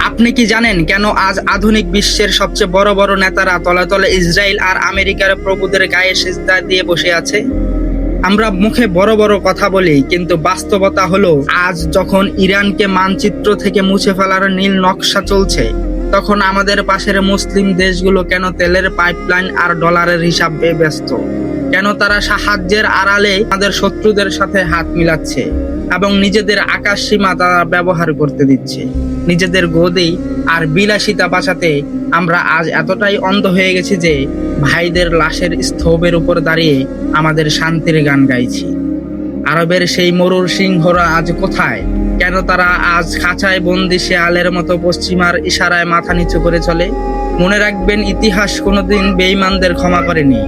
আপনি কি জানেন কেন আজ আধুনিক বিশ্বের সবচেয়ে বড় বড় নেতারা তলে তলে ইসরায়েল আর আমেরিকার প্রভুদের গায়ে সিজদা দিয়ে বসে আছে? আমরা মুখে বড় বড় কথা বলি, কিন্তু বাস্তবতা হলো আজ যখন ইরানকে মানচিত্র থেকে মুছে ফেলার নীল নকশা চলছে, তখন আমাদের পাশের মুসলিম দেশগুলো কেন তেলের পাইপলাইন আর ডলারের হিসাবে ব্যস্ত? কেন তারা সাহায্যের আড়ালে আমাদের শত্রুদের সাথে হাত মিলাচ্ছে এবং নিজেদের আকাশ সীমা তারা ব্যবহার করতে দিচ্ছে? নিজেদের গদি আর বিলাসিতা বাঁচাতে আমরা আজ এতটাই অন্ধ হয়ে গেছি যে ভাইদের লাশের স্তূপের উপর দাঁড়িয়ে আমাদের শান্তির গান গাইছি। আরবের সেই মরুর সিংহরা আজ কোথায়? কেন তারা আজ খাঁচায় বন্দি শেয়ালের মতো পশ্চিমার ইশারায় মাথা নিচু করে চলে? মনে রাখবেন, ইতিহাস কোনোদিন বেঈমানদের ক্ষমা করেনি।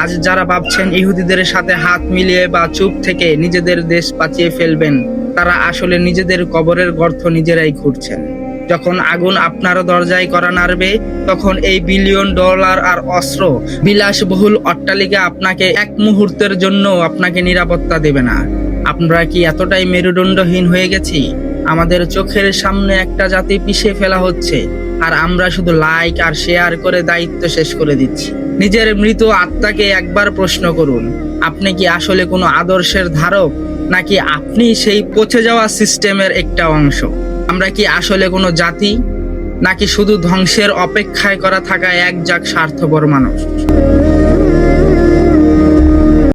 আজ যারা ভাবছেন ইহুদিদের সাথে হাত মিলিয়ে বা চুপ থেকে নিজেদের দেশ বাঁচিয়ে ফেলবেন, তারা আসলে নিজেদের কবরের গর্ত নিজেরাই খুঁড়ছেন। যখন আগুন আপনার দরজায় করা নাড়বে, তখন এই বিলিয়ন ডলার আর অস্ত্র বিলাসবহুল অট্টালিকা আপনাকে এক মুহূর্তের জন্য আপনাকে নিরাপত্তা দেবে না। আমরা কি এতটাই মেরুদণ্ডহীন হয়ে গেছি? আমাদের চোখের সামনে একটা জাতি পিষে ফেলা হচ্ছে, আর আমরা শুধু লাইক আর শেয়ার করে দায়িত্ব শেষ করে দিচ্ছি। নিজের মৃত আত্মাকে একবার প্রশ্ন করুন, আপনি কি আসলে কোনো আদর্শের ধারক, নাকি আপনি সেই পচে যাওয়া সিস্টেমের একটা অংশ? আমরা কি আসলে কোনো জাতি, নাকি শুধু ধ্বংসের অপেক্ষায় করা থাকা এক জাক স্বার্থপর মানুষ?